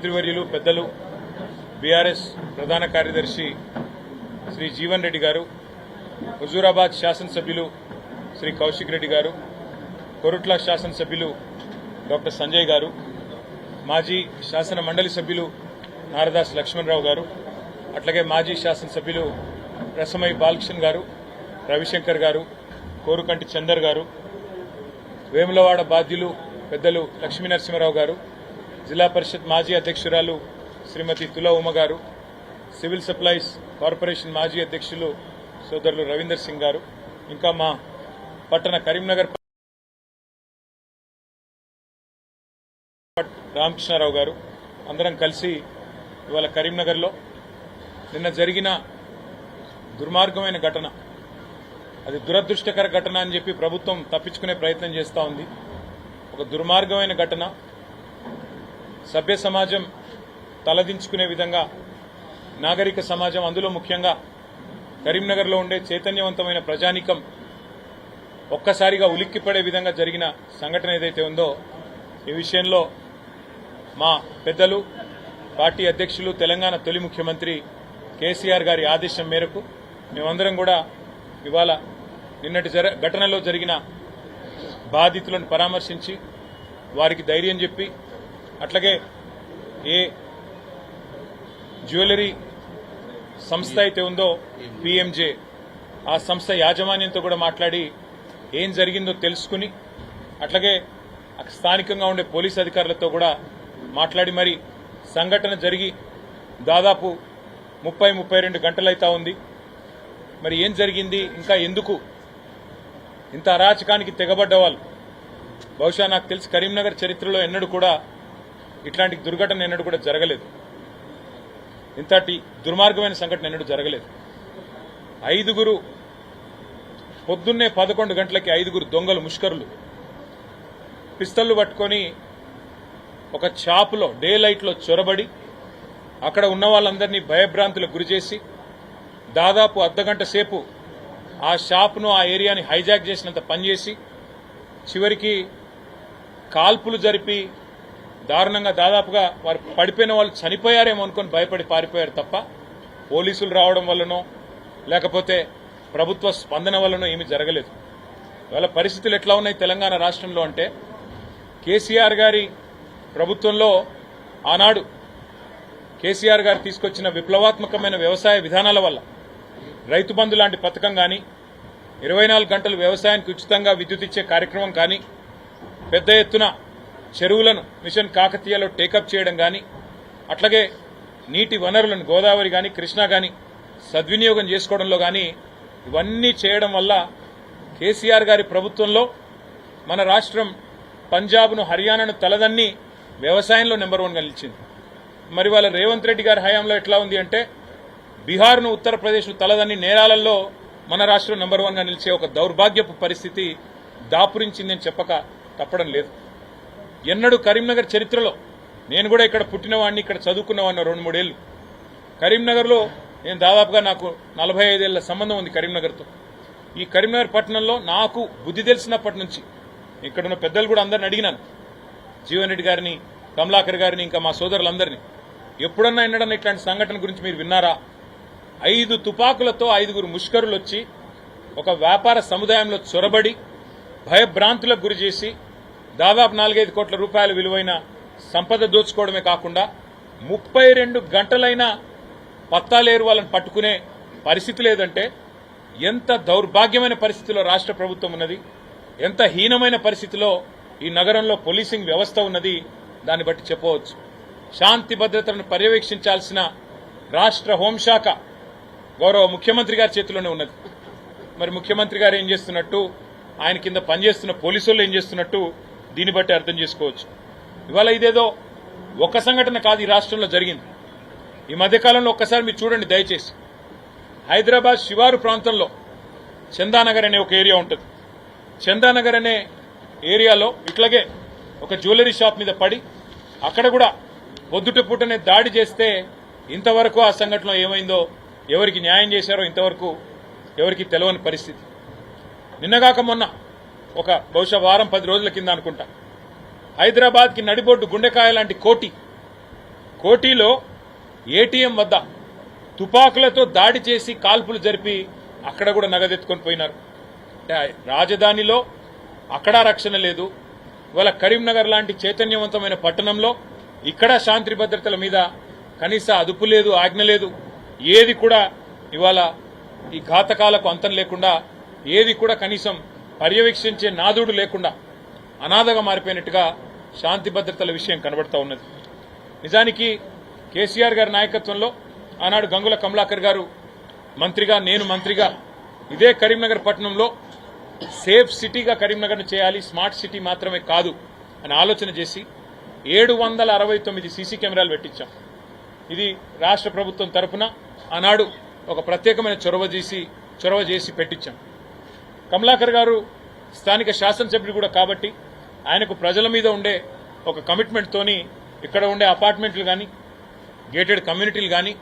మంత్రివర్యులు పెద్దలు బీఆర్ఎస్ ప్రధాన కార్యదర్శి శ్రీ జీవన్ రెడ్డి గారు, హుజూరాబాద్ శాసనసభ్యులు శ్రీ కౌశిక్ రెడ్డి గారు, కొరుట్ల శాసనసభ్యులు డాక్టర్ సంజయ్ గారు, మాజీ శాసన మండలి సభ్యులు నారదాస్ లక్ష్మణరావు గారు, అట్లాగే మాజీ శాసనసభ్యులు రసమై బాలకృష్ణ గారు, రవిశంకర్ గారు, కోరుకంటి చందర్ గారు, వేములవాడ బాధ్యులు పెద్దలు లక్ష్మీనరసింహారావు గారు, జిల్లా పరిషత్ మాజీ అధ్యక్షురాలు శ్రీమతి తులా ఉమ గారు, సివిల్ సప్లైస్ కార్పొరేషన్ మాజీ అధ్యక్షులు సోదరులు రవీందర్ సింగ్ గారు, ఇంకా మా పట్టణ కరీంనగర్ రామకృష్ణారావు గారు అందరం కలిసి ఇవాళ కరీంనగర్లో నిన్న జరిగిన దుర్మార్గమైన ఘటన, అది దురదృష్టకర ఘటన అని చెప్పి ప్రభుత్వం తప్పించుకునే ప్రయత్నం చేస్తూ ఉంది. ఒక దుర్మార్గమైన ఘటన, సభ్య సమాజం తలదించుకునే విధంగా నాగరిక సమాజం, అందులో ముఖ్యంగా కరీంనగర్లో ఉండే చైతన్యవంతమైన ప్రజానీకం ఒక్కసారిగా ఉలిక్కిపడే విధంగా జరిగిన సంఘటన ఏదైతే ఉందో, ఈ విషయంలో మా పెద్దలు పార్టీ అధ్యక్షులు తెలంగాణ తొలి ముఖ్యమంత్రి కేసీఆర్ గారి ఆదేశం మేరకు మేమందరం కూడా ఇవాళ నిన్నటి ఘటనలో జరిగిన బాధితులను పరామర్శించి వారికి ధైర్యం చెప్పి, అట్లాగే ఏ జ్యువెలరీ సంస్థ అయితే ఉందో పీఎంజే, ఆ సంస్థ యాజమాన్యంతో కూడా మాట్లాడి ఏం జరిగిందో తెలుసుకుని, అట్లాగే స్థానికంగా ఉండే పోలీసు అధికారులతో కూడా మాట్లాడి మరి సంఘటన జరిగి దాదాపు 30-32 గంటలైతా ఉంది. మరి ఏం జరిగింది, ఇంకా ఎందుకు ఇంత అరాచకానికి తెగబడ్డ వాళ్ళు, బహుశా నాకు తెలిసి కరీంనగర్ చరిత్రలో ఎన్నడూ కూడా ఇట్లాంటి దుర్ఘటన ఎన్నడూ కూడా జరగలేదు, ఇంతటి దుర్మార్గమైన సంఘటన ఎన్నడూ జరగలేదు. 5 పొద్దున్నే 11 గంటలకి 5 దొంగలు ముష్కరులు పిస్తళ్లు పట్టుకొని ఒక షాపులో డే లైట్లో చొరబడి అక్కడ ఉన్న వాళ్ళందరినీ భయభ్రాంతులకు గురిచేసి దాదాపు అర్ధగంట సేపు ఆ షాపును, ఆ ఏరియాని హైజాక్ చేసినంత పనిచేసి చివరికి కాల్పులు జరిపి దారుణంగా దాదాపుగా వారు పడిపోయిన వాళ్ళు చనిపోయారేమో అనుకుని భయపడి పారిపోయారు తప్ప పోలీసులు రావడం వల్లనో లేకపోతే ప్రభుత్వ స్పందన వల్లనో ఏమీ జరగలేదు. ఇవాళ పరిస్థితులు ఎట్లా ఉన్నాయి తెలంగాణ రాష్ట్రంలో అంటే, కేసీఆర్ గారి ప్రభుత్వంలో ఆనాడు కేసీఆర్ గారు తీసుకొచ్చిన విప్లవాత్మకమైన వ్యవసాయ విధానాల వల్ల రైతు బంధు లాంటి పథకం కానీ, 24 గంటలు వ్యవసాయానికి ఉచితంగా విద్యుత్ ఇచ్చే కార్యక్రమం కానీ, పెద్ద ఎత్తున చెరువులను మిషన్ కాకతీయలో టేకప్ చేయడం కానీ, అట్లాగే నీటి వనరులను గోదావరి కానీ కృష్ణా కానీ సద్వినియోగం చేసుకోవడంలో కానీ ఇవన్నీ చేయడం వల్ల కేసీఆర్ గారి ప్రభుత్వంలో మన రాష్ట్రం పంజాబ్ను, హర్యానాను తలదన్ని వ్యవసాయంలో నెంబర్ 1గా నిలిచింది. మరి వాళ్ళ రేవంత్ రెడ్డి గారి హయాంలో ఎట్లా ఉంది అంటే, బీహార్ను, ఉత్తరప్రదేశ్ను తలదన్ని నేరాలలో మన రాష్ట్రం నెంబర్ 1గా నిలిచే ఒక దౌర్భాగ్యపు పరిస్థితి దాపురించిందని చెప్పక తప్పడం లేదు. ఎన్నడూ కరీంనగర్ చరిత్రలో, నేను కూడా ఇక్కడ పుట్టినవాడిని, ఇక్కడ చదువుకున్నవాడిని 2-3 ఏళ్లు. కరీంనగర్లో నేను దాదాపుగా నాకు 45 ఏళ్ల సంబంధం ఉంది కరీంనగర్తో. ఈ కరీంనగర్ పట్టణంలో నాకు బుద్ధి తెలిసినప్పటి నుంచి ఇక్కడున్న పెద్దలు కూడా అందరిని అడిగినాను, జీవన్ రెడ్డి గారిని, కమలాకర్ గారిని, ఇంకా మా సోదరులందరినీ, ఎప్పుడన్నా ఎన్నడన్నా ఇట్లాంటి సంఘటన గురించి మీరు విన్నారా? 5 తుపాకులతో 5 ముష్కరులు వచ్చి ఒక వ్యాపార సముదాయంలో చొరబడి భయభ్రాంతులకు గురి చేసి దాదాపు 4-5 కోట్ల రూపాయల విలువైన సంపద దోచుకోవడమే కాకుండా 32 గంటలైనా పత్తాలేరు వాళ్ళని పట్టుకునే పరిస్థితి లేదంటే ఎంత దౌర్భాగ్యమైన పరిస్థితిలో రాష్ట్ర ప్రభుత్వం ఉన్నది, ఎంత హీనమైన పరిస్థితిలో ఈ నగరంలో పోలీసింగ్ వ్యవస్థ ఉన్నది, దాన్ని బట్టి చెప్పవచ్చు. శాంతి భద్రతలను పర్యవేక్షించాల్సిన రాష్ట్ర హోంశాఖ గౌరవ ముఖ్యమంత్రి గారి చేతిలోనే ఉన్నది. మరి ముఖ్యమంత్రి గారు ఏం చేస్తున్నట్టు, ఆయన కింద పనిచేస్తున్న పోలీసులు ఏం చేస్తున్నట్టు దీన్ని బట్టి అర్థం చేసుకోవచ్చు. ఇవాళ ఇదేదో ఒక సంఘటన కాదు ఈ రాష్ట్రంలో జరిగింది. ఈ మధ్యకాలంలో ఒక్కసారి మీరు చూడండి దయచేసి, హైదరాబాద్ శివారు ప్రాంతంలో చందానగర్ అనే ఒక ఏరియా ఉంటుంది. చందానగర్ అనే ఏరియాలో ఇట్లాగే ఒక జ్యువెలరీ షాప్ మీద పడి అక్కడ కూడా పొద్దుట పూటనే దాడి చేస్తే ఇంతవరకు ఆ సంఘటనలో ఏమైందో, ఎవరికి న్యాయం చేశారో ఇంతవరకు ఎవరికి తెలియని పరిస్థితి. నిన్నగాక మొన్న ఒక బహుశా వారం 10 రోజుల కింద అనుకుంటా, హైదరాబాద్కి నడిబొడ్డు గుండెకాయ లాంటి కోటిలో ఏటీఎం వద్ద తుపాకులతో దాడి చేసి కాల్పులు జరిపి అక్కడ కూడా నగదెత్తుకొని పోయినారు. అంటే రాజధానిలో అక్కడా రక్షణ లేదు. ఇవాళ కరీంనగర్ లాంటి చైతన్యవంతమైన పట్టణంలో ఇక్కడ శాంతి భద్రతల మీద కనీస అదుపు లేదు, ఆజ్ఞ లేదు. ఏది కూడా ఇవాళ ఈ ఘాతకాలకు అంతం లేకుండా, ఏది కూడా కనీసం పర్యవేక్షించే నాదుడు లేకుండా అనాథగా మారిపోయినట్టుగా శాంతి భద్రతల విషయం కనబడతా ఉన్నది. నిజానికి కేసీఆర్ గారి నాయకత్వంలో ఆనాడు గంగుల కమలాకర్ గారు మంత్రిగా, నేను మంత్రిగా ఇదే కరీంనగర్ పట్టణంలో సేఫ్ సిటీగా కరీంనగర్ను చేయాలి, స్మార్ట్ సిటీ మాత్రమే కాదు అని ఆలోచన చేసి 769 సీసీ కెమెరాలు పెట్టించాం. ఇది రాష్ట్ర ప్రభుత్వం తరఫున ఆనాడు ఒక ప్రత్యేకమైన చొరవ చేసి పెట్టించాం. కమలాకర్ గారు స్థానిక శాసనసభ్యుడు కూడా కాబట్టి ఆయనకు ప్రజల మీద ఉండే ఒక కమిట్మెంట్తోని ఇక్కడ ఉండే అపార్ట్మెంట్లు కానీ, గేటెడ్ కమ్యూనిటీలు కానీ,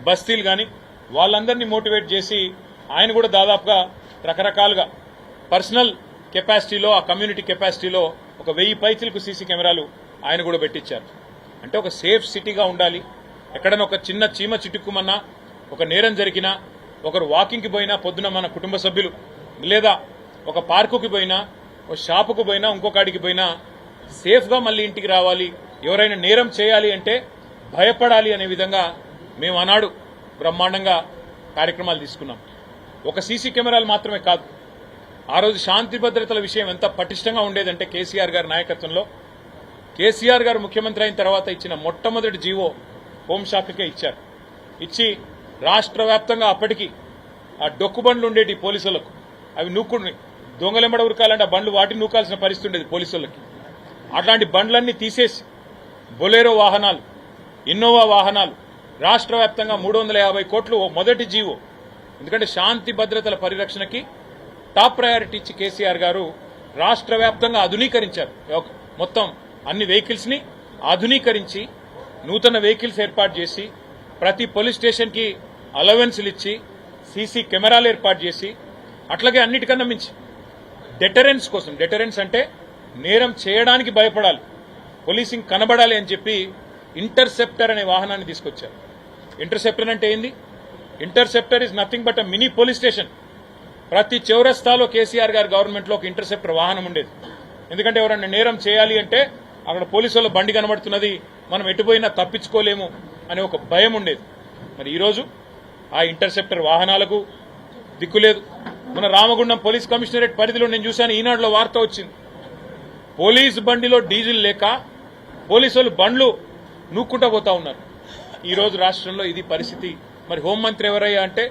బస్తీలు కానీ వాళ్ళందరినీ మోటివేట్ చేసి ఆయన కూడా దాదాపుగా రకరకాలుగా పర్సనల్ కెపాసిటీలో, ఆ కమ్యూనిటీ కెపాసిటీలో ఒక 1000 పైచలకు సీసీ కెమెరాలు ఆయన కూడా పెట్టించారు. అంటే ఒక సేఫ్ సిటీగా ఉండాలి. ఎక్కడైనా ఒక చిన్న చీమ చిటుక్కుమన్నా, ఒక నేరం జరిగినా, ఒకరు వాకింగ్కి పోయినా పొద్దున మన కుటుంబ సభ్యులు, లేదా ఒక పార్కుకి పోయినా, ఒక షాపుకు పోయినా, ఇంకొకడికి పోయినా సేఫ్గా మళ్ళీ ఇంటికి రావాలి. ఎవరైనా నేరం చేయాలి అంటే భయపడాలి అనే విధంగా మేము ఆనాడు బ్రహ్మాండంగా కార్యక్రమాలు తీసుకున్నాం. ఒక సీసీ కెమెరాలు మాత్రమే కాదు, ఆ రోజు శాంతి భద్రతల విషయం ఎంత పటిష్టంగా ఉండేదంటే కేసీఆర్ గారి నాయకత్వంలో, కేసీఆర్ గారు ముఖ్యమంత్రి అయిన తర్వాత ఇచ్చిన మొట్టమొదటి జీవో హోంశాఖకే ఇచ్చారు. ఇచ్చి రాష్ట్ర వ్యాప్తంగా అప్పటికి ఆ డొక్కు బండ్లు ఉండేటి పోలీసులకు, అవి నూక్కుని దొంగలెంబడ ఉరకాలంటే ఆ బండ్లు వాటిని నూకాల్సిన పరిస్థితి ఉండేది పోలీసులకి. అట్లాంటి బండ్లన్నీ తీసేసి బొలేరో వాహనాలు, ఇన్నోవా వాహనాలు, రాష్ట్ర వ్యాప్తంగా 350 కోట్లు మొదటి జీవో. ఎందుకంటే శాంతి భద్రతల పరిరక్షణకి టాప్ ప్రయారిటీ ఇచ్చి కేసీఆర్ గారు రాష్ట్ర వ్యాప్తంగా ఆధునీకరించారు. మొత్తం అన్ని వెహికల్స్ ని ఆధునీకరించి నూతన వెహికల్స్ ఏర్పాటు చేసి ప్రతి పోలీస్ స్టేషన్ కి అలవెన్స్లు ఇచ్చి సీసీ కెమెరాలు ఏర్పాటు చేసి, అట్లాగే అన్నిటికన్నా మించి డెటరెన్స్ కోసం, డెటరెన్స్ అంటే నేరం చేయడానికి భయపడాలి, పోలీసింగ్ కనబడాలి అని చెప్పి ఇంటర్సెప్టర్ అనే వాహనాన్ని తీసుకొచ్చారు. ఇంటర్సెప్టర్ అంటే ఏంది? Interceptor is nothing but a mini police station. ప్రతి చౌరస్తాలో కేసీఆర్ గారి గవర్నమెంట్లో ఒక ఇంటర్సెప్టర్ వాహనం ఉండేది. ఎందుకంటే ఎవరైనా నేరం చేయాలి అంటే అక్కడ పోలీసుల బండి కనబడుతున్నది, మనం ఎటుపోయినా తప్పించుకోలేము అనే ఒక భయం ఉండేది. మరి ఈరోజు ఆ ఇంటర్సెప్టర్ వాహనాలకు దిక్కులేదు. మన రామగుండం పోలీస్ కమిషనరేట్ పరిధిలో నేను చూశాను, ఈనాడులో వార్త వచ్చింది, పోలీస్ బండిలో డీజిల్ లేక పోలీసులు బండ్లు నూక్కుంటా పోతా ఉన్నారు. ఈ రోజు రాష్ట్రంలో ఇది పరిస్థితి. మరి హోంమంత్రి ఎవరయ్యా అంటే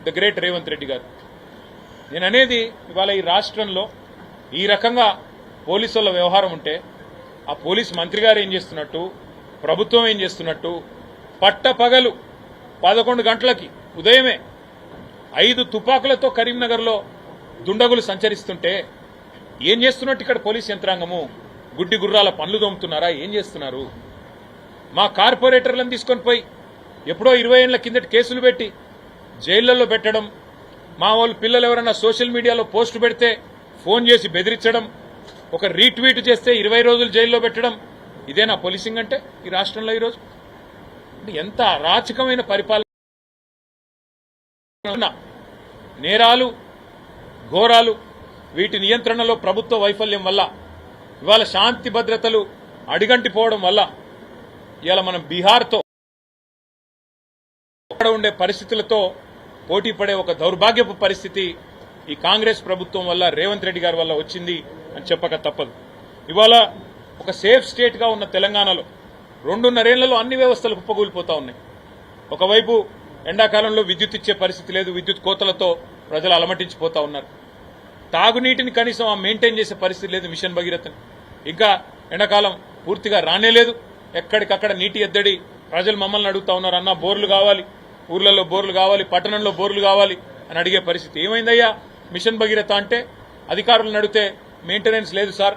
ద గ్రేట్ రేవంత్ రెడ్డి గారు. నేను అనేది ఇవాళ ఈ రాష్ట్రంలో ఈ రకంగా పోలీసుల వ్యవహారం ఉంటే ఆ పోలీస్ మంత్రి గారు ఏం చేస్తున్నట్టు, ప్రభుత్వం ఏం చేస్తున్నట్టు, పట్టపగలు 11 గంటలకి ఉదయమే 5 తుపాకులతో కరీంనగర్లో దుండగులు సంచరిస్తుంటే ఏం చేస్తున్నట్టు ఇక్కడ పోలీస్ యంత్రాంగము? గుడ్డి గుర్రాల పనులు దొమ్ముతున్నారా? ఏం చేస్తున్నారు? మా కార్పొరేటర్లను తీసుకొని పోయి ఎప్పుడో 20 ఏళ్ల కిందటి కేసులు పెట్టి జైళ్లలో పెట్టడం, మా వాళ్ళు పిల్లలు ఎవరైనా సోషల్ మీడియాలో పోస్టు పెడితే ఫోన్ చేసి బెదిరించడం, ఒక రీట్వీట్ చేస్తే 20 రోజులు జైల్లో పెట్టడం, ఇదేనా పోలీసింగ్ అంటే ఈ రాష్ట్రంలో ఈరోజు? ఎంత అరాచకమైన పరిపాలన! నేరాలు, ఘోరాలు, వీటి నియంత్రణలో ప్రభుత్వ వైఫల్యం వల్ల, ఇవాళ శాంతి భద్రతలు అడిగంటిపోవడం వల్ల ఇవాళ మనం బీహార్తో ఉండే పరిస్థితులతో పోటీ పడే ఒక దౌర్భాగ్యపు పరిస్థితి ఈ కాంగ్రెస్ ప్రభుత్వం వల్ల, రేవంత్ రెడ్డి గారి వల్ల వచ్చింది అని చెప్పక తప్పదు. ఇవాళ ఒక సేఫ్ స్టేట్ గా ఉన్న తెలంగాణలో 2.5 ఏళ్లలో అన్ని వ్యవస్థలు కుప్పకూలిపోతా ఉన్నాయి. ఒకవైపు ఎండాకాలంలో విద్యుత్ ఇచ్చే పరిస్థితి లేదు, విద్యుత్ కోతలతో ప్రజలు అలమటించిపోతా ఉన్నారు. తాగునీటిని కనీసం మెయింటైన్ చేసే పరిస్థితి లేదు మిషన్ భగీరథని. ఇంకా ఎండాకాలం పూర్తిగా రానేలేదు, ఎక్కడికక్కడ నీటి ఎద్దడి. ప్రజలు మమ్మల్ని అడుగుతా ఉన్నారు, అన్న బోర్లు కావాలి, ఊర్లలో బోర్లు కావాలి, పట్టణంలో బోర్లు కావాలి అని అడిగే పరిస్థితి. ఏమైందయ్యా మిషన్ భగీరథ అంటే? అధికారులను అడిగితే మెయింటెనెన్స్ లేదు సార్,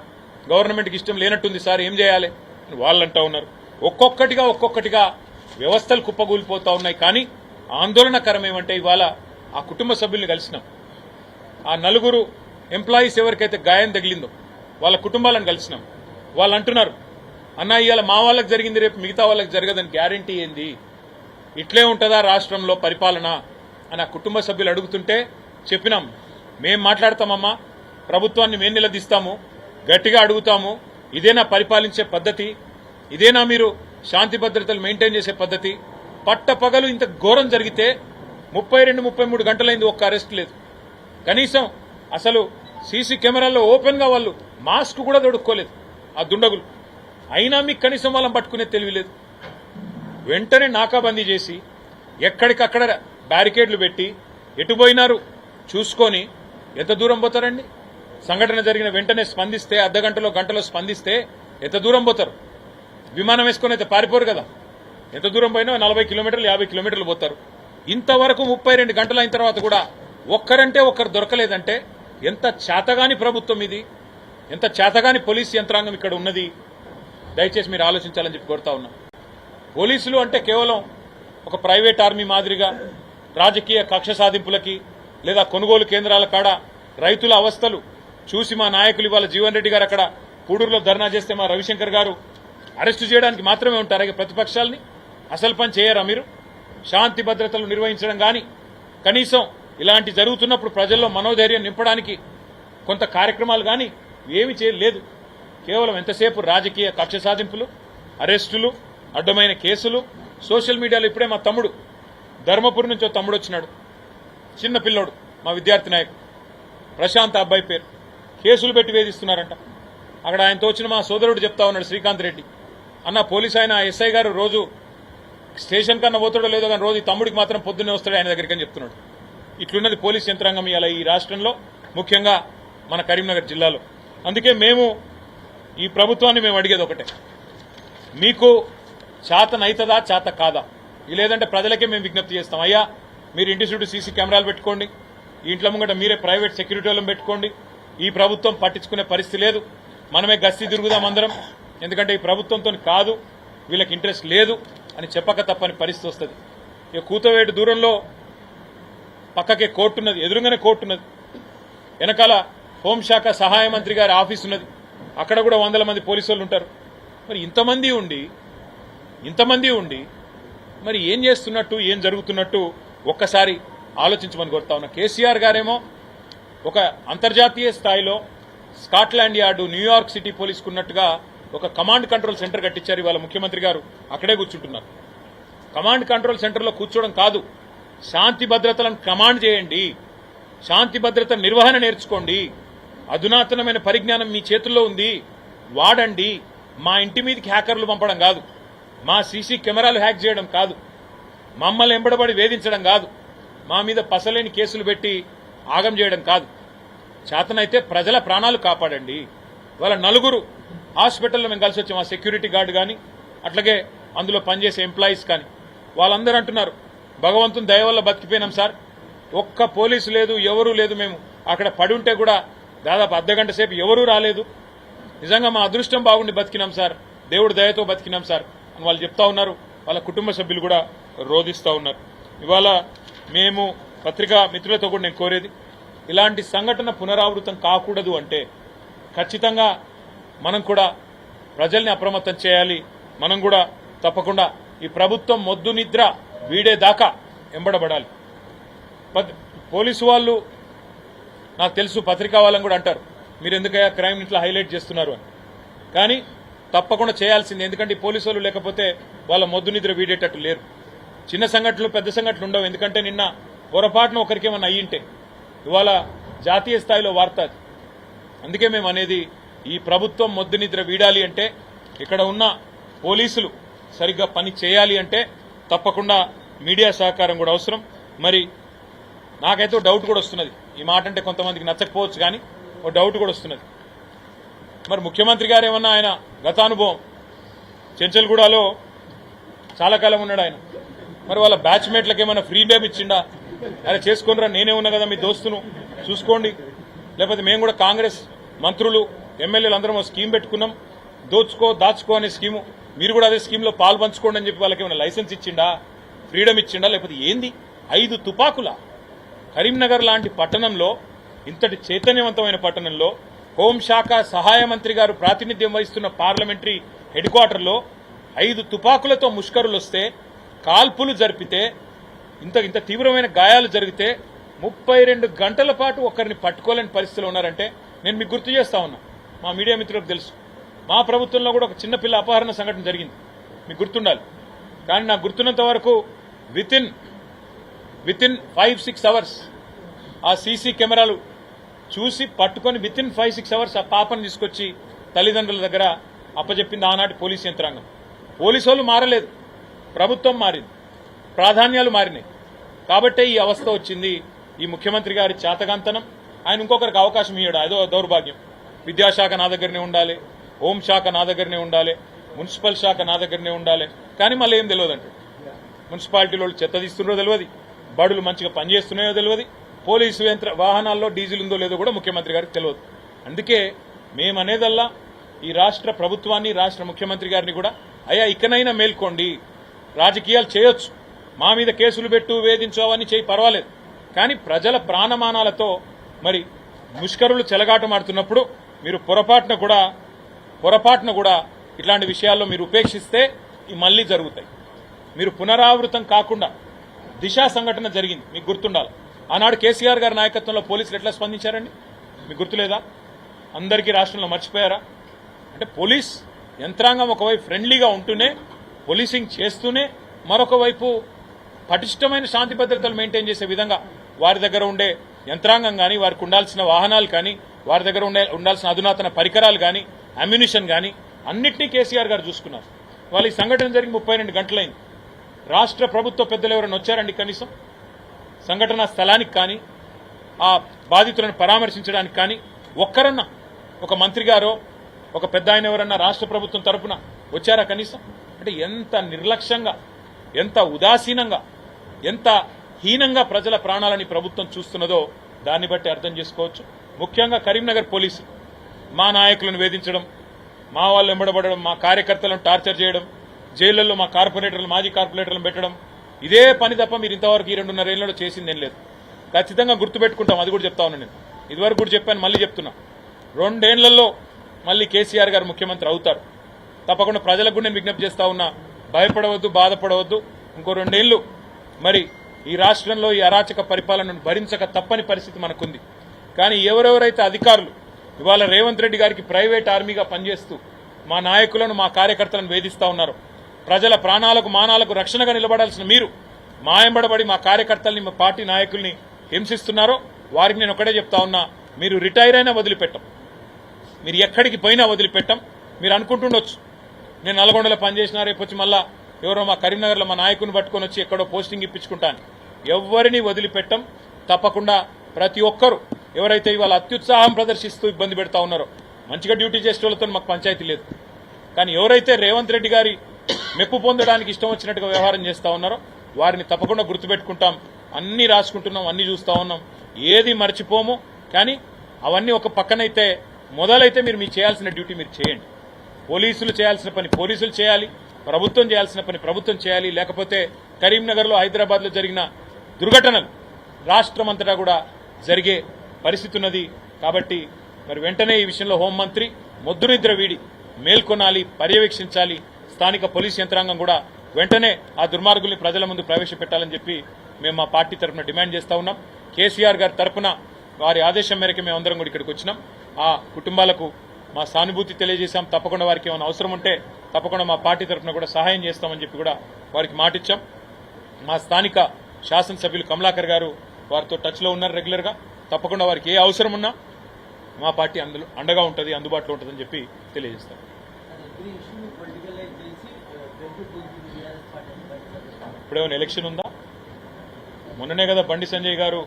గవర్నమెంట్కి ఇష్టం లేనట్టుంది సార్, ఏం చేయాలి అని వాళ్ళు అంటా ఉన్నారు. ఒక్కొక్కటిగా వ్యవస్థలు కుప్పగూలిపోతా ఉన్నాయి. కానీ ఆందోళనకరం ఏమంటే ఇవాళ ఆ కుటుంబ సభ్యుల్ని కలిసినాం. ఆ 4 ఎంప్లాయీస్ ఎవరికైతే గాయం తగిలిందో వాళ్ళ కుటుంబాలను కలిసినాం. వాళ్ళు అంటున్నారు, అన్న ఇవాళ మా వాళ్ళకి జరిగింది రేపు మిగతా వాళ్ళకి జరగదని గ్యారంటీ ఏంది? ఇట్లే ఉంటుందా రాష్ట్రంలో పరిపాలన అని ఆ కుటుంబ సభ్యులు అడుగుతుంటే చెప్పినాం, మేం మాట్లాడతామమ్మా, ప్రభుత్వాన్ని మేము నిలదీస్తాము, గట్టిగా అడుగుతాము. ఇదేనా పరిపాలించే పద్ధతి? ఇదేనా మీరు శాంతి భద్రతలు మెయింటైన్ చేసే పద్ధతి? పట్టపగలు ఇంత ఘోరం జరిగితే 32-33 గంటలైంది, ఒక్క అరెస్ట్ లేదు. కనీసం అసలు సీసీ కెమెరాల్లో ఓపెన్ గా వాళ్ళు మాస్క్ కూడా దొడుక్కోలేదు ఆ దుండగులు. అయినా మీకు కనీసం వాళ్ళని పట్టుకునే తెలియలేదు. వెంటనే నాకాబందీ చేసి ఎక్కడికక్కడ బ్యారికేడ్లు పెట్టి ఎటు పోయినారు చూసుకొని ఎంత దూరం పోతారండి? సంఘటన జరిగిన వెంటనే స్పందిస్తే, అర్ధగంటలో గంటలో స్పందిస్తే ఎంత దూరం పోతారు? విమానం వేసుకొని అయితే పారిపోరు కదా. ఎంత దూరం పోయినా 40 కిలోమీటర్లు 50 కిలోమీటర్లు పోతారు. ఇంతవరకు 32 గంటలు అయిన తర్వాత కూడా ఒక్కరంటే ఒక్కరు దొరకలేదంటే ఎంత చేతగాని ప్రభుత్వం ఇది, ఎంత చేతగాని పోలీస్ యంత్రాంగం ఇక్కడ ఉన్నది. దయచేసి మీరు ఆలోచించాలని చెప్పి కోరుతా ఉన్నా. పోలీసులు అంటే కేవలం ఒక ప్రైవేట్ ఆర్మీ మాదిరిగా రాజకీయ కక్ష సాధింపులకి లేదా కొనుగోలు కేంద్రాల కాడ రైతుల అవస్థలు చూసి మా నాయకులు ఇవాళ జీవన్ రెడ్డి గారు అక్కడ పూడూరులో ధర్నా చేస్తే మా రవిశంకర్ గారు అరెస్టు చేయడానికి మాత్రమే ఉంటారు. ప్రతిపక్షాలని అసలు పని చేయరా మీరు? శాంతి భద్రతలు నిర్వహించడం కానీ, కనీసం ఇలాంటి జరుగుతున్నప్పుడు ప్రజల్లో మనోధైర్యం నింపడానికి కొంత కార్యక్రమాలు కానీ ఏమీ చేయలేదు. కేవలం ఎంతసేపు రాజకీయ కక్ష సాధింపులు, అరెస్టులు, అడ్డమైన కేసులు. సోషల్ మీడియాలో ఇప్పుడే మా తమ్ముడు ధర్మపురి నుంచి తమ్ముడు వచ్చినాడు, చిన్న పిల్లోడు, మా విద్యార్థి నాయకుడు ప్రశాంత్ అబ్బాయి పేరు, కేసులు పెట్టి వేధిస్తున్నారంట. అక్కడ ఆయనతో వచ్చిన మా సోదరుడు చెప్తా ఉన్నాడు, శ్రీకాంత్ రెడ్డి అన్న, పోలీసు ఆయన ఎస్ఐ గారు రోజు స్టేషన్ కన్నా పోతాడో లేదో కానీ రోజు తమ్ముడికి మాత్రం పొద్దున్నే వస్తాడు ఆయన దగ్గరికి అని చెప్తున్నాడు. ఇట్లున్నది పోలీస్ యంత్రాంగం ఇలా ఈ రాష్ట్రంలో, ముఖ్యంగా మన కరీంనగర్ జిల్లాలో. అందుకే మేము ఈ ప్రభుత్వాన్ని మేము అడిగేది ఒకటే, మీకు చేతనైతదా చేత కాదా? లేదంటే ప్రజలకే మేము విజ్ఞప్తి చేస్తాం, అయ్యా మీరు ఇంటి చుట్టూ సీసీ కెమెరాలు పెట్టుకోండి, ఈ ఇంట్లో ముంగట మీరే ప్రైవేట్ సెక్యూరిటీ వాళ్ళని పెట్టుకోండి. ఈ ప్రభుత్వం పట్టించుకునే పరిస్థితి లేదు, మనమే గస్తీ తిరుగుదాం అందరం, ఎందుకంటే ఈ ప్రభుత్వంతో కాదు, వీళ్ళకి ఇంట్రెస్ట్ లేదు అని చెప్పక తప్పని పరిస్థితి వస్తుంది. ఇక కూతవేటు దూరంలో పక్కకే కోర్టు ఉన్నది, ఎదురుగానే కోర్టు ఉన్నది, వెనకాల హోంశాఖ సహాయ మంత్రి గారి ఆఫీస్ ఉన్నది, అక్కడ కూడా 100 మంది పోలీసు వాళ్ళు ఉంటారు. మరి ఇంతమంది ఉండి మరి ఏం చేస్తున్నట్టు, ఏం జరుగుతున్నట్టు ఒక్కసారి ఆలోచించమని కోరుతా ఉన్నా. కేసీఆర్ గారేమో ఒక అంతర్జాతీయ స్థాయిలో స్కాట్లాండ్ యార్డు, న్యూయార్క్ సిటీ పోలీసుకు ఉన్నట్టుగా ఒక కమాండ్ కంట్రోల్ సెంటర్ కట్టించారు. ఇవాళ ముఖ్యమంత్రి గారు అక్కడే కూర్చుంటున్నారు. కమాండ్ కంట్రోల్ సెంటర్లో కూర్చోవడం కాదు, శాంతి భద్రతలను కమాండ్ చేయండి, శాంతి భద్రత నిర్వహణ నేర్చుకోండి, అధునాతనమైన పరిజ్ఞానం మీ చేతుల్లో ఉంది, వాడండి. మా ఇంటి మీదకి హ్యాకర్లు పంపడం కాదు, మా సీసీ కెమెరాలు హ్యాక్ చేయడం కాదు, మమ్మల్ని ఎంబడబడి వేధించడం కాదు, మా మీద పసలేని కేసులు పెట్టి ఆగం చేయడం కాదు. చేతనైతే ప్రజల ప్రాణాలు కాపాడండి. వాళ్ళ 4 హాస్పిటల్లో మేము కలిసి వచ్చాం, ఆ సెక్యూరిటీ గార్డు కానీ అట్లాగే అందులో పనిచేసే ఎంప్లాయీస్ కానీ, వాళ్ళందరూ అంటున్నారు భగవంతుని దయ వల్ల బతికిపోయినాం సార్, ఒక్క పోలీసు లేదు, ఎవరూ లేదు, మేము అక్కడ పడి ఉంటే కూడా దాదాపు అర్ధగంట సేపు ఎవరూ రాలేదు, నిజంగా మా అదృష్టం బాగుండి బతికినాం సార్, దేవుడి దయతో బతికినాం సార్ అని వాళ్ళు చెప్తా ఉన్నారు. వాళ్ళ కుటుంబ సభ్యులు కూడా రోధిస్తూ ఉన్నారు. ఇవాళ మేము పత్రికా మిత్రులతో కూడా నేను కోరేది, ఇలాంటి సంఘటన పునరావృతం కాకూడదు అంటే ఖచ్చితంగా మనం కూడా ప్రజల్ని అప్రమత్తం చేయాలి. మనం కూడా తప్పకుండా ఈ ప్రభుత్వం మొద్దు నిద్ర వీడేదాకా ఎంబడబడాలి. పోలీసు వాళ్ళు నాకు తెలుసు, పత్రికా వాళ్ళని కూడా అంటారు మీరు ఎందుకయ్యా క్రైమ్ ఇట్లా హైలైట్ చేస్తున్నారు అని, కానీ తప్పకుండా చేయాల్సింది. ఎందుకంటే ఈ పోలీసు వాళ్ళు లేకపోతే వాళ్ళ మొద్దు నిద్ర వీడేటట్టు లేరు. చిన్న సంఘటనలు పెద్ద సంఘటనలు ఉండవు, ఎందుకంటే నిన్న పొరపాటున ఒకరికేమన్నా అయ్యింటే ఇవాళ జాతీయ స్థాయిలో వార్త అది. అందుకే మేము అనేది, ఈ ప్రభుత్వం మొద్దు నిద్ర వీడాలి అంటే, ఇక్కడ ఉన్న పోలీసులు సరిగ్గా పని చేయాలి అంటే తప్పకుండా మీడియా సహకారం కూడా అవసరం. మరి నాకైతే డౌట్ కూడా వస్తున్నది, ఈ మాట అంటే కొంతమందికి నచ్చకపోవచ్చు కానీ ఓ డౌట్ కూడా వస్తున్నది. మరి ముఖ్యమంత్రి గారు ఏమన్నా, ఆయన గతానుభవం చెంచల్గూడలో చాలా కాలం ఉన్నాడు ఆయన, మరి వాళ్ళ బ్యాచ్మేట్లకు ఏమైనా ఫ్రీడమ్ ఇచ్చిండా? అరే చేసుకోనరా, నేనే ఉన్నా కదా మీ దోస్తును, చూసుకోండి. లేకపోతే మేము కూడా కాంగ్రెస్ మంత్రులు ఎమ్మెల్యేలు అందరం స్కీమ్ పెట్టుకున్నాం, దాచుకో అనే స్కీము, మీరు కూడా అదే స్కీమ్లో పాలు పంచుకోండి అని చెప్పి వాళ్ళకి ఏమైనా లైసెన్స్ ఇచ్చిండా, ఫ్రీడమ్ ఇచ్చిండా? లేకపోతే ఏంది? 5 తుపాకుల కరీంనగర్ లాంటి పట్టణంలో, ఇంతటి చైతన్యవంతమైన పట్టణంలో హోంశాఖ సహాయ మంత్రి గారు ప్రాతినిధ్యం వహిస్తున్న పార్లమెంటరీ హెడ్ క్వార్టర్లో 5 తుపాకులతో ముష్కరులు వస్తే కాల్పులు జరిపితే ఇంత తీవ్రమైన గాయాలు జరిగితే 32 గంటల పాటు ఒకరిని పట్టుకోలేని పరిస్థితిలో ఉన్నారంటే నేను మీకు గుర్తు చేస్తా ఉన్నా. మా మీడియా మిత్రులకు తెలుసు, మా ప్రభుత్వంలో కూడా ఒక చిన్నపిల్ల అపహరణ సంఘటన జరిగింది, మీకు గుర్తుండాలి. కానీ నాకు గుర్తున్నంత వరకు వితిన్ 5-6 అవర్స్ ఆ సీసీ కెమెరాలు చూసి పట్టుకొని వితిన్ 5-6 అవర్స్ ఆ పాపను తీసుకొచ్చి తల్లిదండ్రుల దగ్గర అప్పచెప్పింది ఆనాటి పోలీస్ యంత్రాంగం. పోలీసు వాళ్ళు మారలేదు, ప్రభుత్వం మారింది, ప్రాధాన్యాలు మారినాయి. కాబట్టే ఈ అవస్థ వచ్చింది. ఈ ముఖ్యమంత్రి గారి చేతగాంతనం, ఆయన ఇంకొకరికి అవకాశం ఇవ్వడం అదో దౌర్భాగ్యం. విద్యాశాఖ నా దగ్గరనే ఉండాలి, హోంశాఖ నా దగ్గరనే ఉండాలి, మున్సిపల్ శాఖ నా దగ్గరనే ఉండాలి. కానీ మళ్ళీ ఏం తెలియదంటే మున్సిపాలిటీలో చెత్త తీస్తున్నారో తెలియదు, బడులు మంచిగా పనిచేస్తున్నాయో తెలియదు, పోలీసు వాహనాల్లో డీజిల్ ఉందో లేదో కూడా ముఖ్యమంత్రి గారికి తెలియదు. అందుకే మేమనేదల్లా ఈ రాష్ట్ర ప్రభుత్వాన్ని, రాష్ట్ర ముఖ్యమంత్రి గారిని కూడా అయ్యా ఇకనైనా మేల్కోండి, రాజకీయాలు చేయొచ్చు, మా మీద కేసులు పెట్టు, వేధించు, అవన్నీ చేయి, పర్వాలేదు. కానీ ప్రజల ప్రాణమానాలతో మరి ముష్కరులు చెలగాటమాడుతున్నప్పుడు మీరు పొరపాటున కూడా ఇట్లాంటి విషయాల్లో మీరు ఉపేక్షిస్తే మళ్లీ జరుగుతాయి. మీరు పునరావృతం కాకుండా దిశ సంఘటన జరిగింది, మీకు గుర్తుండాలి. ఆనాడు కేసీఆర్ గారి నాయకత్వంలో పోలీసులు ఎట్లా స్పందించారండి, మీకు గుర్తులేదా? అందరికీ రాష్ట్రంలో మర్చిపోయారా? అంటే పోలీస్ యంత్రాంగం ఒకవైపు ఫ్రెండ్లీగా ఉంటూనే, పోలీసింగ్ చేస్తూనే, మరొక వైపు పటిష్టమైన శాంతి భద్రతలు మెయింటైన్ చేసే విధంగా వారి దగ్గర ఉండే యంత్రాంగం కానీ, వారికి ఉండాల్సిన వాహనాలు కానీ, వారి దగ్గర ఉండాల్సిన అధునాతన పరికరాలు కానీ, అమ్యునిషన్ కానీ అన్నింటినీ కేసీఆర్ గారు చూసుకున్నారు. వాళ్ళు ఈ సంఘటన జరిగి 32 గంటలైంది. రాష్ట్ర ప్రభుత్వ పెద్దలు ఎవరైనా వచ్చారండి కనీసం సంఘటనా స్థలానికి కానీ, ఆ బాధితులను పరామర్శించడానికి కానీ ఒక్కరన్నా, ఒక మంత్రి గారో ఒక పెద్ద ఆయన ఎవరన్నా రాష్ట్ర ప్రభుత్వం తరపున వచ్చారా కనీసం? అంటే ఎంత నిర్లక్ష్యంగా, ఎంత ఉదాసీనంగా, ఎంత హీనంగా ప్రజల ప్రాణాలని ప్రభుత్వం చూస్తున్నదో దాన్ని బట్టి అర్థం చేసుకోవచ్చు. ముఖ్యంగా కరీంనగర్ పోలీసులు మా నాయకులను వేధించడం, మా వాళ్ళు వెంబడబడడం, మా కార్యకర్తలను టార్చర్ చేయడం, జైళ్లలో మా కార్పొరేటర్లు, మాజీ కార్పొరేటర్లను పెట్టడం, ఇదే పని తప్ప మీరు ఇంతవరకు ఈ 2.5 ఏళ్లలో చేసిందేం లేదు. ఖచ్చితంగా గుర్తుపెట్టుకుంటాం, అది కూడా చెప్తా ఉన్నాను నేను. ఇదివరకు కూడా చెప్పాను, మళ్ళీ చెప్తున్నా. 2 ఏళ్లలో మళ్ళీ కేసీఆర్ గారు ముఖ్యమంత్రి అవుతారు. తప్పకుండా ప్రజలకు కూడా నేను విజ్ఞప్తి చేస్తా ఉన్నా, భయపడవద్దు, బాధపడవద్దు. ఇంకో 2 ఏళ్లు మరి ఈ రాష్ట్రంలో ఈ అరాచక పరిపాలనను భరించక తప్పని పరిస్థితి మనకుంది. కానీ ఎవరెవరైతే అధికారులు ఇవాళ రేవంత్ రెడ్డి గారికి ప్రైవేట్ ఆర్మీగా పనిచేస్తూ మా నాయకులను, మా కార్యకర్తలను వేధిస్తా ఉన్నారు, ప్రజల ప్రాణాలకు, మానాలకు రక్షణగా నిలబడాల్సిన మీరు మాయంబడబడి మా కార్యకర్తల్ని, మా పార్టీ నాయకుల్ని హింసిస్తున్నారో వారికి నేను ఒకటే చెప్తా ఉన్నా, మీరు రిటైర్ అయినా వదిలిపెట్టం, మీరు ఎక్కడికి పోయినా వదిలిపెట్టం. మీరు అనుకుంటుండొచ్చు నేను నల్గొండలో పనిచేసినా రేపు వచ్చి మళ్ళా ఎవరో మా కరీంనగర్లో మా నాయకుని పట్టుకొని వచ్చి ఎక్కడో పోస్టింగ్ ఇప్పించుకుంటాను. ఎవరిని వదిలిపెట్టం. తప్పకుండా ప్రతి ఒక్కరూ ఎవరైతే ఇవాళ అత్యుత్సాహం ప్రదర్శిస్తూ ఇబ్బంది పెడతా ఉన్నారో, మంచిగా డ్యూటీ చేసే వాళ్ళతో మాకు పంచాయతీ లేదు, కానీ ఎవరైతే రేవంత్ రెడ్డి గారి మెప్పు పొందడానికి ఇష్టం వచ్చినట్టుగా వ్యవహారం చేస్తా ఉన్నారో వారిని తప్పకుండా గుర్తుపెట్టుకుంటాం. అన్ని రాసుకుంటున్నాం, అన్ని చూస్తా ఉన్నాం, ఏది మర్చిపోము. కానీ అవన్నీ ఒక పక్కనైతే మొదలైతే మీరు చేయాల్సిన డ్యూటీ మీరు చేయండి. పోలీసులు చేయాల్సిన పని పోలీసులు చేయాలి, ప్రభుత్వం చేయాల్సిన పని ప్రభుత్వం చేయాలి. లేకపోతే కరీంనగర్లో, హైదరాబాద్లో జరిగిన దుర్ఘటనలు రాష్ట్రమంతటా కూడా జరిగే పరిస్థితి ఉన్నది. కాబట్టి మరి వెంటనే ఈ విషయంలో హోంమంత్రి మొద్దునిద్ర వీడి మేల్కొనాలి, పర్యవేక్షించాలి. స్థానిక పోలీస్ యంత్రాంగం కూడా వెంటనే ఆ దుర్మార్గుల్ని ప్రజల ముందు ప్రవేశపెట్టాలని చెప్పి మేము మా పార్టీ తరఫున డిమాండ్ చేస్తా ఉన్నాం. కేసీఆర్ గారి తరఫున వారి ఆదేశం మేరకు మేమందరం కూడా ఇక్కడికి వచ్చినాం. ఆ కుటుంబాలకు మా సానుభూతి తెలియజేశాం. తప్పకుండా వారికి ఏమైనా అవసరం ఉంటే తప్పకుండా మా పార్టీ తరఫున కూడా సహాయం చేస్తామని చెప్పి కూడా వారికి మాటిచ్చాం. మా స్థానిక శాసనసభ్యులు కమలాకర్ గారు వారితో టచ్లో ఉన్నారు రెగ్యులర్గా. తప్పకుండా వారికి ఏ అవసరం ఉన్నా మా పార్టీ అండగా ఉంటుంది, అందుబాటులో ఉంటుందని చెప్పి తెలియజేస్తాం. ఇప్పుడేమైనా ఎలక్షన్ ఉందా? మొన్ననే కదా బండి సంజయ్ గారు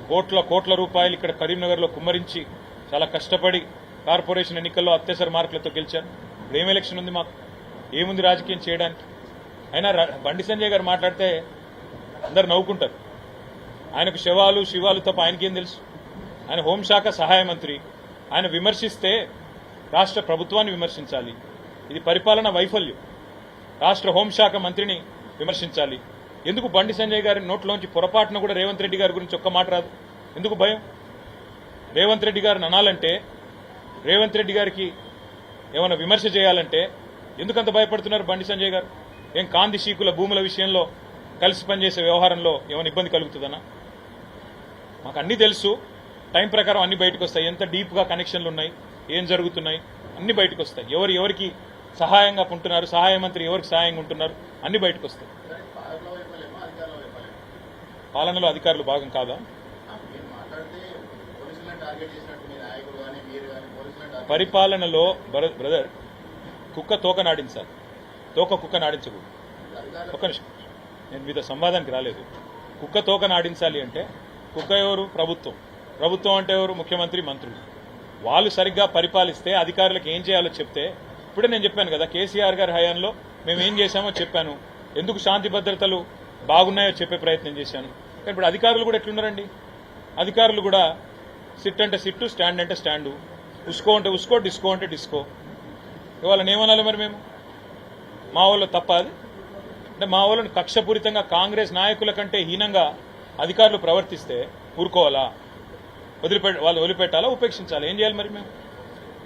కోట్ల రూపాయలు ఇక్కడ కరీంనగర్లో కుమ్మరించి చాలా కష్టపడి కార్పొరేషన్ ఎన్నికల్లో అత్యవసర మార్కులతో గెలిచారు. ఇప్పుడు ఏం ఎలక్షన్ ఉంది? మాకు ఏముంది రాజకీయం చేయడానికి? అయినా బండి సంజయ్ గారు మాట్లాడితే అందరు నవ్వుకుంటారు. ఆయనకు శివాలు తప్ప ఆయనకేం తెలుసు? ఆయన హోంశాఖ సహాయ మంత్రి. ఆయన విమర్శిస్తే రాష్ట్ర ప్రభుత్వాన్ని విమర్శించాలి, ఇది పరిపాలన వైఫల్యం. రాష్ట్ర హోంశాఖ మంత్రిని విమర్శించాలి. ఎందుకు బండి సంజయ్ గారి నోట్లోంచి పొరపాటున కూడా రేవంత్ రెడ్డి గారి గురించి ఒక్క మాట రాదు? ఎందుకు భయం? రేవంత్ రెడ్డి గారిని అనాలంటే, రేవంత్ రెడ్డి గారికి ఏమైనా విమర్శ చేయాలంటే ఎందుకంత భయపడుతున్నారు బండి సంజయ్ గారు? ఏం కాంది శీకుల భూముల విషయంలో కలిసి పనిచేసే వ్యవహారంలో ఏమైనా ఇబ్బంది కలుగుతుందన్నా? మాకు అన్నీ తెలుసు, టైం ప్రకారం అన్ని బయటకు వస్తాయి. ఎంత డీప్గా కనెక్షన్లు ఉన్నాయి, ఏం జరుగుతున్నాయి అన్ని బయటకు వస్తాయి. ఎవరికి సహాయంగా ఉంటున్నారు, సహాయ మంత్రి ఎవరికి సహాయంగా ఉంటున్నారు అన్ని బయటకు వస్తాయి. పాలనలో అధికారులు భాగం కాదా? పరిపాలనలో బ్రదర్ కుక్క తోక నాడించాలి, తోక కుక్క నాడించకూడదు. ఒక్క నిమిషం, నేను మీతో సంవాదానికి రాలేదు. కుక్క తోక నాడించాలి అంటే కుక్క ఎవరు? ప్రభుత్వం. ప్రభుత్వం అంటే ఎవరు? ముఖ్యమంత్రి, మంత్రులు. వాళ్ళు సరిగ్గా పరిపాలిస్తే అధికారులకు ఏం చేయాలో చెప్తే, ఇప్పుడే నేను చెప్పాను కదా, కేసీఆర్ గారి హయాంలో మేము ఏం చేశామో చెప్పాను, ఎందుకు శాంతి భద్రతలు బాగున్నాయో చెప్పే ప్రయత్నం చేశాను. కానీ ఇప్పుడు అధికారులు కూడా ఎట్లున్నారండి? అధికారులు కూడా సిట్ అంటే సిట్టు, స్టాండ్ అంటే స్టాండు, ఉస్కో అంటే ఉస్కో, డిస్కో అంటే డిస్కో. ఇవాళ ఏమనాలి మరి మేము? మా వాళ్ళు తప్ప అది? అంటే మా వాళ్ళని కక్షపూరితంగా కాంగ్రెస్ నాయకుల కంటే హీనంగా అధికారులు ప్రవర్తిస్తే ఊరుకోవాలా? వాళ్ళు వదిలిపెట్టాలా, ఉపేక్షించాలా? ఏం చేయాలి మరి మేము?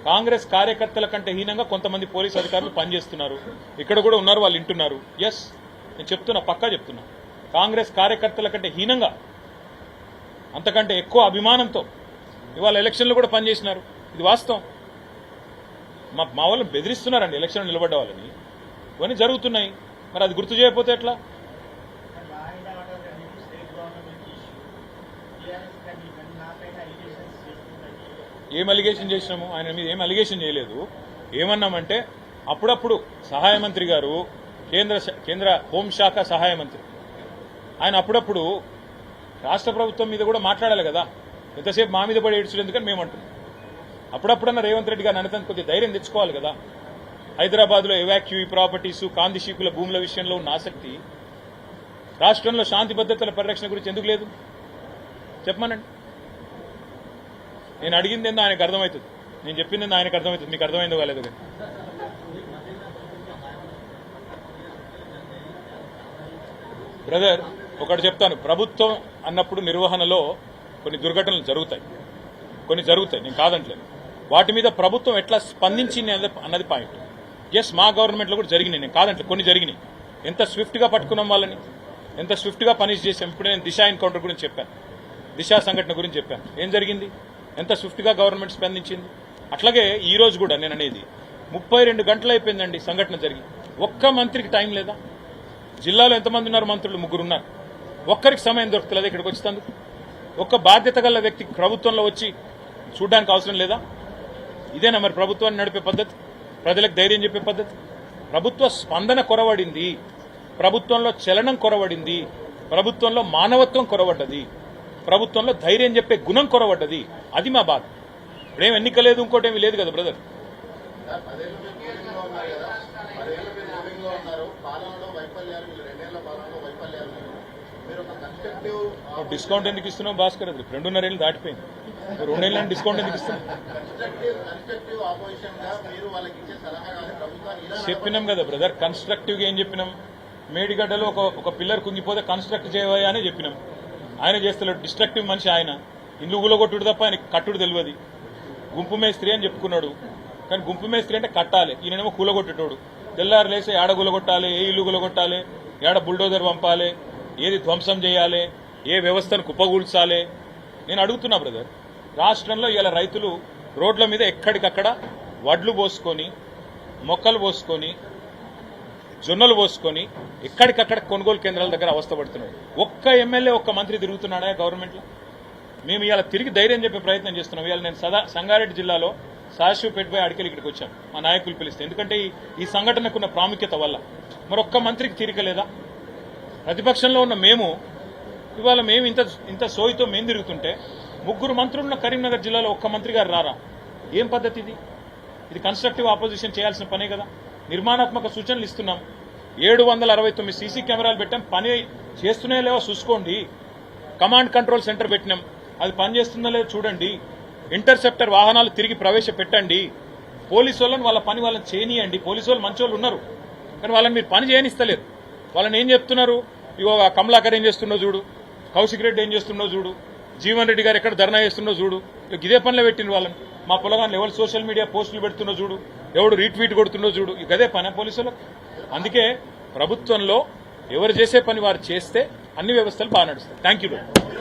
కాంగ్రెస్ కార్యకర్తల కంటే హీనంగా కొంతమంది పోలీసు అధికారులు పనిచేస్తున్నారు, ఇక్కడ కూడా ఉన్నారు, వాళ్ళు వింటున్నారు. ఎస్, నేను చెప్తున్నా, పక్కా చెప్తున్నా. కాంగ్రెస్ కార్యకర్తల కంటే హీనంగా, అంతకంటే ఎక్కువ అభిమానంతో ఇవాళ ఎలక్షన్లు కూడా పనిచేసినారు. ఇది వాస్తవం. మా వాళ్ళని బెదిరిస్తున్నారండి ఎలక్షన్ నిలబడ్డ వాళ్ళని. ఇవన్నీ జరుగుతున్నాయి. మరి అది గుర్తు చేయకపోతే ఎట్లా? ఏం అలిగేషన్ చేసినాము? ఆయన మీద ఏం అలిగేషన్ చేయలేదు. ఏమన్నామంటే అప్పుడప్పుడు సహాయ మంత్రి గారు, కేంద్ర హోంశాఖ సహాయ మంత్రి, ఆయన అప్పుడప్పుడు రాష్ట్ర ప్రభుత్వం మీద కూడా మాట్లాడాలి కదా. ఎంతసేపు మా మీద పడి ఏడ్చుడు ఎందుకని మేము అంటున్నాం. అప్పుడప్పుడన్నా రేవంత్ రెడ్డి గారిని అనంతరం కొద్దిగా ధైర్యం తెచ్చుకోవాలి కదా. హైదరాబాద్లో ఎవాక్యూఈ ప్రాపర్టీసు, కాందిశీకుల భూముల విషయంలో ఉన్న ఆసక్తి రాష్ట్రంలో శాంతి భద్రతల పరిరక్షణ గురించి ఎందుకు లేదు చెప్పమనండి. నేను అడిగింది ఏందో ఆయనకు అర్థమవుతుంది, నేను చెప్పింది ఏందో ఆయనకు అర్థమవుతుంది. మీకు అర్థమైందో కాలేదు కానీ బ్రదర్ ఒకటి చెప్తాను, ప్రభుత్వం అన్నప్పుడు నిర్వహణలో కొన్ని దుర్ఘటనలు జరుగుతాయి, నేను కాదంటలేదు. వాటి మీద ప్రభుత్వం ఎట్లా స్పందించింది అన్నది పాయింట్. ఎస్, మా గవర్నమెంట్లో కూడా జరిగినాయి, నేను కాదంటలేదు, కొన్ని జరిగినాయి. ఎంత స్విఫ్ట్గా పట్టుకున్నాం వాళ్ళని, ఎంత స్విఫ్ట్గా పనిష్ చేసాం. ఇప్పుడు నేను దిశ ఎన్కౌంటర్ గురించి చెప్పాను, దిశ సంఘటన గురించి చెప్పాను. ఏం జరిగింది? ఎంత స్విఫ్ట్గా గవర్నమెంట్ స్పందించింది. అట్లాగే ఈ రోజు కూడా నేను అనేది 32 గంటలు అయిపోయిందండి సంఘటన జరిగి, ఒక్క మంత్రికి టైం లేదా? జిల్లాలో ఎంతమంది ఉన్నారు మంత్రులు? 3 ఉన్నారు. ఒక్కరికి సమయం దొరుకుతలేదా ఇక్కడికి వచ్చేందుకు? ఒక్క బాధ్యత గల వ్యక్తికి ప్రభుత్వంలో వచ్చి చూడడానికి అవసరం లేదా? ఇదేనా మరి ప్రభుత్వాన్ని నడిపే పద్ధతి, ప్రజలకు ధైర్యం చెప్పే పద్ధతి? ప్రభుత్వ స్పందన కొరవడింది, ప్రభుత్వంలో చలనం కొరవడింది, ప్రభుత్వంలో మానవత్వం కొరవడ్డది, ప్రభుత్వంలో ధైర్యం చెప్పే గుణం కొరవడ్డది. అది మా బాధ. ఇప్పుడేం ఎన్నిక లేదు, ఇంకోటేమీ లేదు కదా బ్రదర్. డిస్కౌంట్ ఎందుకు ఇస్తున్నావు భాస్కర్? అది 2.5 ఏళ్ళు దాటిపోయింది, 2 ఏళ్ళని డిస్కౌంట్ ఎందుకు ఇస్తున్నాం? చెప్పినాం కదా బ్రదర్, కన్స్ట్రక్టివ్గా ఏం చెప్పినాం? మేడిగడ్డలో ఒక పిల్లర్ కుంగిపోతే కన్స్ట్రక్ట్ చేయవా అని చెప్పినాం. ఆయన చేస్తలేడు, డిస్ట్రక్టివ్ మనిషి ఆయన. ఇల్లు గులగొట్టుడు తప్ప ఆయన కట్టుడు తెలియదు. గుంపు మేస్త్రి అని చెప్పుకున్నాడు, కానీ గుంపు మేస్త్రి అంటే కట్టాలి, ఈయనేమో కూలగొట్టేటోడు. తెల్లారు లేసి ఏడ గులగొట్టాలి, ఏ ఇల్లు గులగొట్టాలి, ఏడ బుల్డోజర్ పంపాలి, ఏది ధ్వంసం చేయాలి, ఏ వ్యవస్థను కుప్పగూల్చాలి. నేను అడుగుతున్నా బ్రదర్, రాష్ట్రంలో ఇలా రైతులు రోడ్ల మీద ఎక్కడికక్కడ వడ్లు పోసుకొని, మొక్కలు పోసుకొని, జొన్నలు పోసుకొని ఎక్కడికక్కడ కొనుగోలు కేంద్రాల దగ్గర అవస్థపడుతున్నాడు. ఒక్క ఎమ్మెల్యే, ఒక్క మంత్రి తిరుగుతున్నాడా గవర్నమెంట్లో? మేము ఇవాళ తిరిగి ధైర్యం చెప్పే ప్రయత్నం చేస్తున్నాం. ఇవాళ నేను సంగారెడ్డి జిల్లాలో సాశివపేటపై అడికెళ్ళి ఇక్కడికి వచ్చాను, మా నాయకులు పిలిస్తే. ఎందుకంటే ఈ సంఘటనకున్న ప్రాముఖ్యత వల్ల. మరొక్క మంత్రికి తీరిక లేదా? ప్రతిపక్షంలో ఉన్న మేము ఇవాళ మేము ఇంత సోయితో మేము తిరుగుతుంటే 3 మంత్రులున్న కరీంనగర్ జిల్లాలో ఒక్క మంత్రి గారు రారా? ఏం పద్ధతి ఇది? ఇది కన్స్ట్రక్టివ్ ఆపోజిషన్ చేయాల్సిన పనే కదా. నిర్మాణాత్మక సూచనలు ఇస్తున్నాం. 769 సీసీ కెమెరాలు పెట్టాం, పని చేస్తున్నాయో లేవో చూసుకోండి. కమాండ్ కంట్రోల్ సెంటర్ పెట్టినాం, అది పనిచేస్తుందో లేదో చూడండి. ఇంటర్సెప్టర్ వాహనాలు తిరిగి ప్రవేశపెట్టండి. పోలీసు వాళ్ళని వాళ్ళ పని వాళ్ళని చేయనియండి. పోలీసు వాళ్ళు మంచోళ్ళు ఉన్నారు, కానీ వాళ్ళని మీరు పని చేయనిస్తలేరు. వాళ్ళని ఏం చెప్తున్నారు? ఇగో కమలాకర్ ఏం చేస్తుండో చూడు, కౌశిక్ రెడ్డి ఏం చేస్తుండో చూడు, జీవన్ రెడ్డి గారు ఎక్కడ ధర్నా చేస్తుండో చూడు, ఇదే పనిలో పెట్టిన వాళ్ళని. మా పొలగాన్ని ఎవరు సోషల్ మీడియా పోస్టులు పెడుతుండో చూడు, ఎవడు రీట్వీట్ కొడుతుండో చూడు, ఇకదే పని పోలీసులకు. అందుకే ప్రభుత్వంలో ఎవరు చేసే పని వారు చేస్తే అన్ని వ్యవస్థలు బాగా నడుస్తాయి. Thank you.